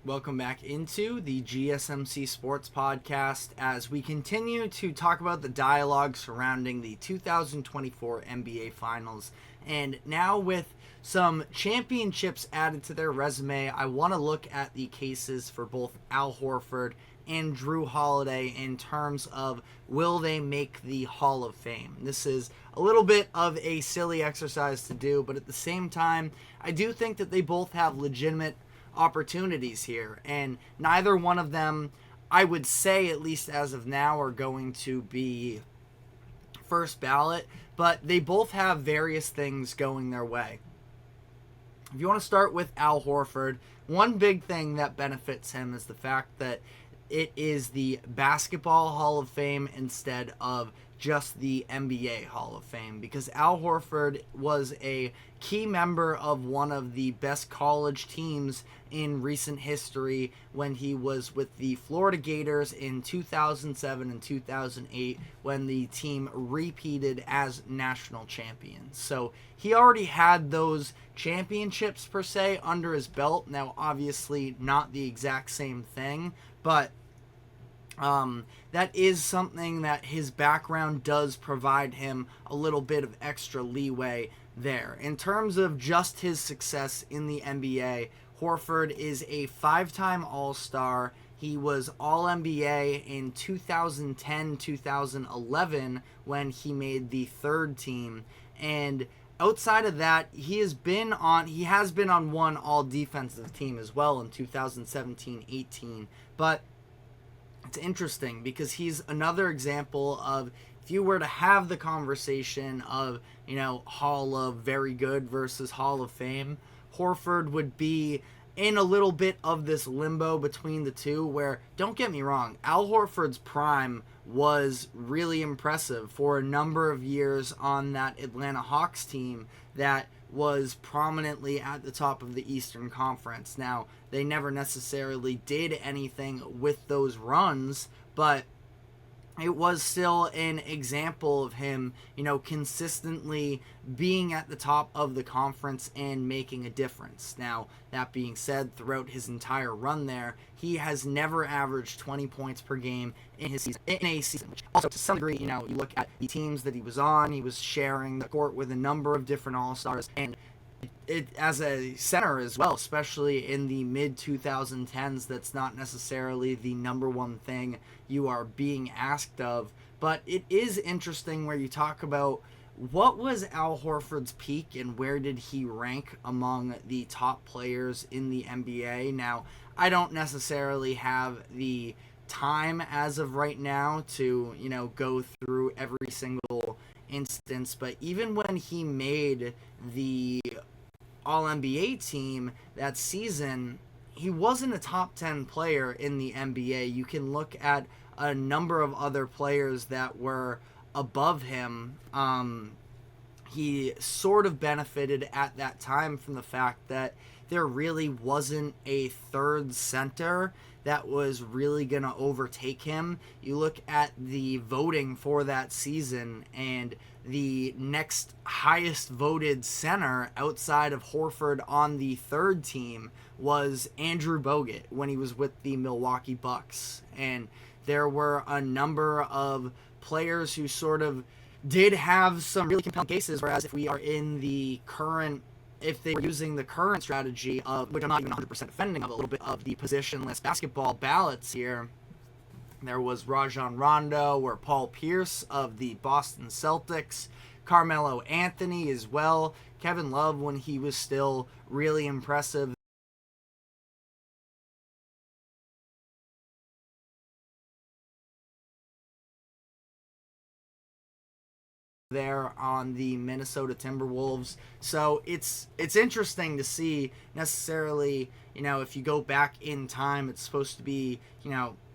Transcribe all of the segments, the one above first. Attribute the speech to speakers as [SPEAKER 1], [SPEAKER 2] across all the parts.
[SPEAKER 1] Welcome back into the GSMC Sports Podcast as we continue to talk about the dialogue surrounding the 2024 NBA Finals. And now with some championships added to their resume, I want to look at the cases for both Al Horford and Jrue Holiday in terms of will they make the Hall of Fame. This is a little bit of a silly exercise to do, but at the same time, I do think that they both have legitimate opportunities here, and neither one of them, I would say, at least as of now, are going to be first ballot, but they both have various things going their way. If you want to start with Al Horford, one big thing that benefits him is the fact that it is the Basketball Hall of Fame instead of just the NBA Hall of Fame, because Al Horford was a key member of one of the best college teams in recent history when he was with the Florida Gators in 2007 and 2008 when the team repeated as national champions. So he already had those championships per se under his belt. Now obviously not the exact same thing, but that is something that his background does provide him a little bit of extra leeway there. In terms of just his success in the NBA, Horford is a 5-time All-Star. He was All-NBA in 2010-2011 when he made the third team. And outside of that, he has been on one All-Defensive team as well in 2017-18. But it's interesting because he's another example of, if you were to have the conversation of, Hall of Very Good versus Hall of Fame, Horford would be in a little bit of this limbo between the two where, don't get me wrong, Al Horford's prime was really impressive for a number of years on that Atlanta Hawks team that was prominently at the top of the Eastern Conference. Now, they never necessarily did anything with those runs, but it was still an example of him, consistently being at the top of the conference and making a difference. Now, that being said, throughout his entire run there, he has never averaged 20 points per game in a season, which also to some degree, you look at the teams that he was on, he was sharing the court with a number of different All-Stars, and it as a center as well, especially in the mid-2010s, that's not necessarily the number one thing you are being asked of. But it is interesting where you talk about what was Al Horford's peak and where did he rank among the top players in the NBA. Now, I don't necessarily have the time as of right now to, go through every single instance, but even when he made the All-NBA team that season, he wasn't a top 10 player in the NBA. You can look at a number of other players that were above him. He sort of benefited at that time from the fact that there really wasn't a third center that was really going to overtake him. You look at the voting for that season, and the next highest voted center outside of Horford on the third team was Andrew Bogut when he was with the Milwaukee Bucks. And there were a number of players who sort of did have some really compelling cases, whereas if we are in the current, if they were using the current strategy of, which I'm not even 100% defending of, a little bit of the positionless basketball ballots here, there was Rajon Rondo or Paul Pierce of the Boston Celtics, Carmelo Anthony as well, Kevin Love when he was still really impressive there on the Minnesota Timberwolves. So it's interesting to see necessarily, if you go back in time, it's supposed to be,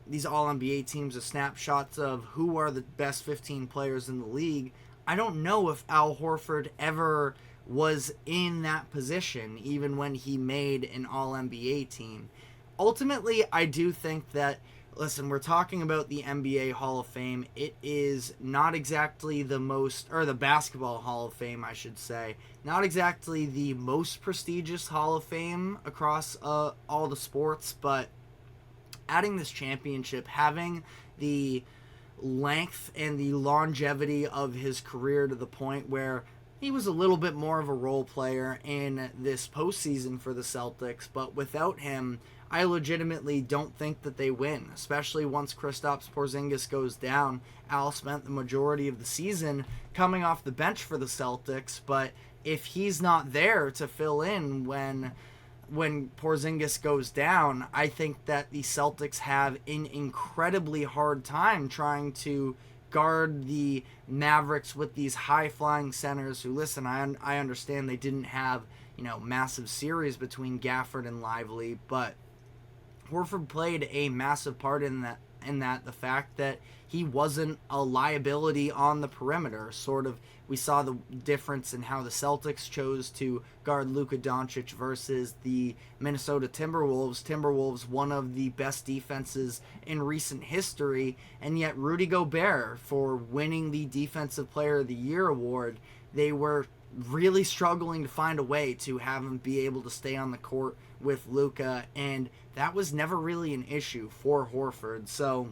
[SPEAKER 1] these All-NBA teams are snapshots of who are the best 15 players in the league. I don't know if Al Horford ever was in that position, even when he made an All-NBA team. Ultimately, I do think that Listen, we're talking about the NBA Hall of Fame. It is not exactly the most, or the Basketball Hall of Fame, I should say. Not exactly the most prestigious Hall of Fame across all the sports, but adding this championship, having the length and the longevity of his career to the point where he was a little bit more of a role player in this postseason for the Celtics, but without him, I legitimately don't think that they win, especially once Kristaps Porzingis goes down. Al spent the majority of the season coming off the bench for the Celtics, but if he's not there to fill in when Porzingis goes down, I think that the Celtics have an incredibly hard time trying to guard the Mavericks with these high-flying centers who, listen, I understand they didn't have, massive series between Gafford and Lively, but Horford played a massive part in that the fact that he wasn't a liability on the perimeter. Sort of, we saw the difference in how the Celtics chose to guard Luka Doncic versus the Minnesota Timberwolves. Timberwolves, one of the best defenses in recent history, and yet Rudy Gobert, for winning the Defensive Player of the Year award, they were really struggling to find a way to have him be able to stay on the court with Luka, and that was never really an issue for Horford. So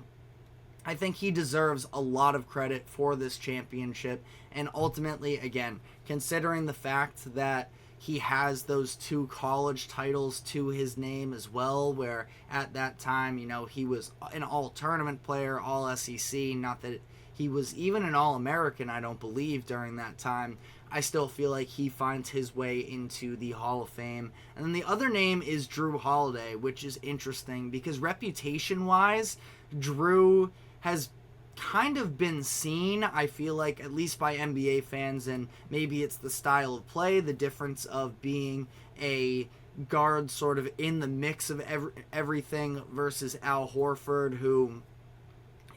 [SPEAKER 1] I think he deserves a lot of credit for this championship, and ultimately, again, considering the fact that he has those 2 college titles to his name as well, where at that time, he was an all-tournament player, all-SEC, not that he was even an All-American, I don't believe, during that time. I still feel like he finds his way into the Hall of Fame. And then the other name is Jrue Holiday, which is interesting because reputation-wise, Jrue has kind of been seen, I feel like, at least by NBA fans, and maybe it's the style of play, the difference of being a guard sort of in the mix of everything versus Al Horford, who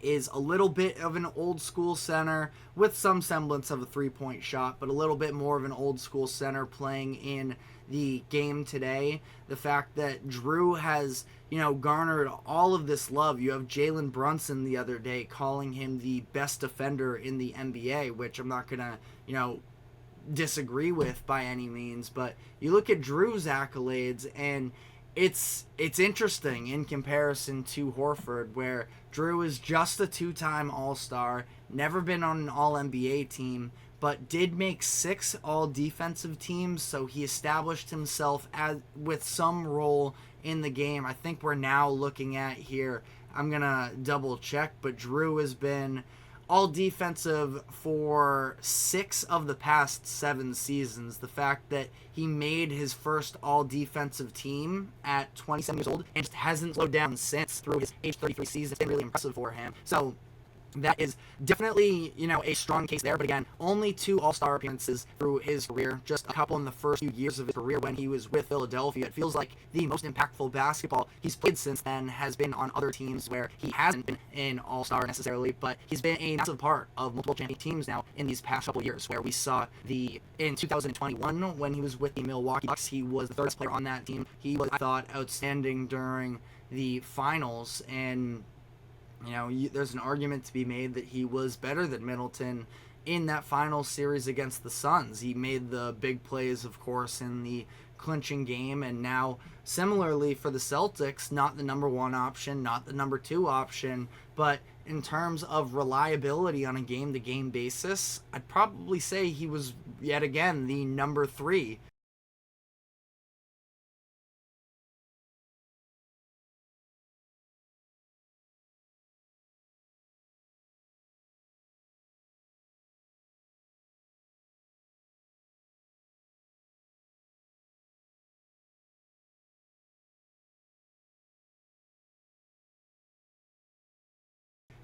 [SPEAKER 1] is a little bit of an old school center with some semblance of a three-point shot, but a little bit more of an old school center playing in the game today. The fact that Jrue has, garnered all of this love. You have Jalen Brunson the other day calling him the best defender in the NBA, which I'm not going to, disagree with by any means, but you look at Jrue's accolades and it's interesting in comparison to Horford, where Jrue is just a 2-time All-Star, never been on an All-NBA team, but did make 6 All-Defensive teams, so he established himself with some role in the game. I think we're now looking at here, I'm going to double check, but Jrue has been All-Defensive for 6 of the past 7 seasons. The fact that he made his first All-Defensive team at 27 years old and just hasn't slowed down since through his age 33 season, it's been really impressive for him. So that is definitely, a strong case there. But again, only 2 All-Star appearances through his career, just a couple in the first few years of his career when he was with Philadelphia. It feels like the most impactful basketball he's played since then has been on other teams where he hasn't been an All-Star necessarily, but he's been a massive part of multiple champion teams now in these past couple years, where we saw in 2021 when he was with the Milwaukee Bucks, he was the 3rd best player on that team. He was, I thought, outstanding during the finals, and there's an argument to be made that he was better than Middleton in that final series against the Suns. He made the big plays, of course, in the clinching game, and now similarly for the Celtics, not the number 1 option, not the number 2 option, but in terms of reliability on a game-to-game basis, I'd probably say he was yet again the number 3.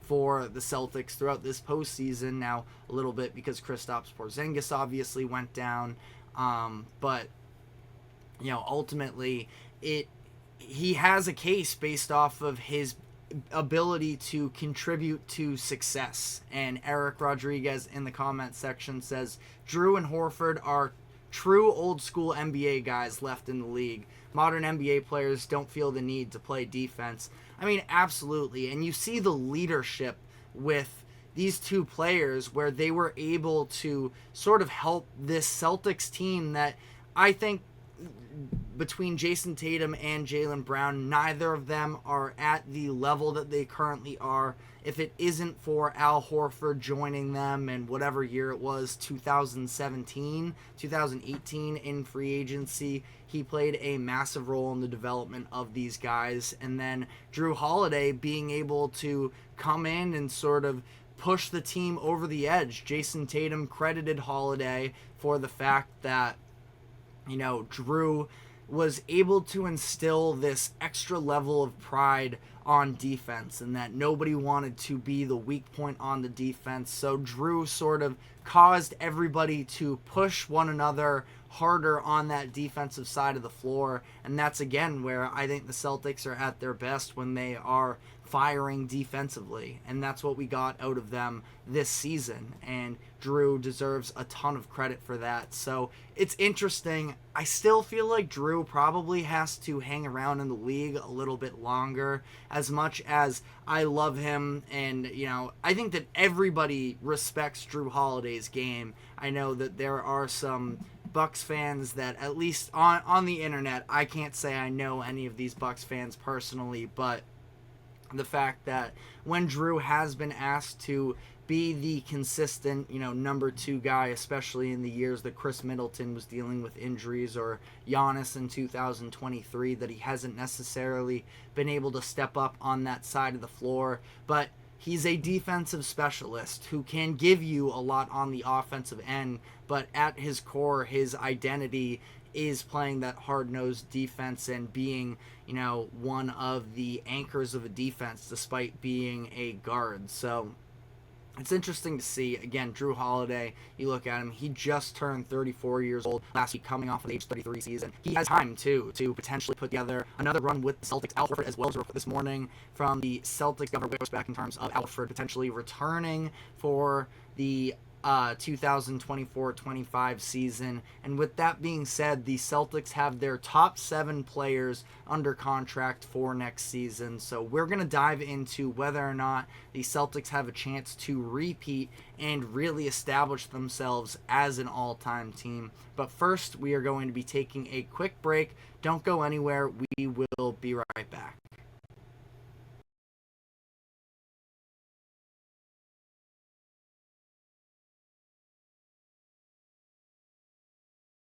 [SPEAKER 1] For the Celtics throughout this postseason. Now a little bit because Kristaps Porzingis obviously went down, but ultimately he has a case based off of his ability to contribute to success. And Eric Rodriguez in the comment section says Jrue and Horford are true old school NBA guys left in the league. modern NBA players don't feel the need to play defense. I mean, absolutely. And you see the leadership with these two players where they were able to sort of help this Celtics team that I think between Jason Tatum and Jaylen Brown, neither of them are at the level that they currently are. If it isn't for Al Horford joining them in whatever year it was, 2017, 2018 in free agency, he played a massive role in the development of these guys. And then Jrue Holiday being able to come in and sort of push the team over the edge. Jason Tatum credited Holiday for the fact that, you know, Jrue was able to instill this extra level of pride on defense and that nobody wanted to be the weak point on the defense. So Jrue sort of caused everybody to push one another harder on that defensive side of the floor. And that's, again, where I think the Celtics are at their best, when they are firing defensively. And that's what we got out of them this season. And Jrue deserves a ton of credit for that. So it's interesting. I still feel like Jrue probably has to hang around in the league a little bit longer. As much as I love him, and, you know, I think that everybody respects Jrue Holiday's game. I know that there are some Bucks fans that, at least on the internet, I can't say I know any of these Bucks fans personally, but the fact that when Jrue has been asked to be the consistent, you know, number two guy, especially in the years that Chris Middleton was dealing with injuries, or Giannis in 2023, that he hasn't necessarily been able to step up on that side of the floor. But he's a defensive specialist who can give you a lot on the offensive end, but at his core, his identity is playing that hard-nosed defense and being, you know, one of the anchors of a defense despite being a guard. So it's interesting to see. Again, Jrue Holiday, you look at him, he just turned 34 years old last week, coming off of the age 33 season. He has time, too, to potentially put together another run with the Celtics. Al Horford, as well, as a report this morning from the Celtics governor, goes back in terms of Al Horford potentially returning for the 2024-25 season. And with that being said, the Celtics have their top 7 players under contract for next season. So we're going to dive into whether or not the Celtics have a chance to repeat and really establish themselves as an all-time team. But first, we are going to be taking a quick break. Don't go anywhere. We will be right back.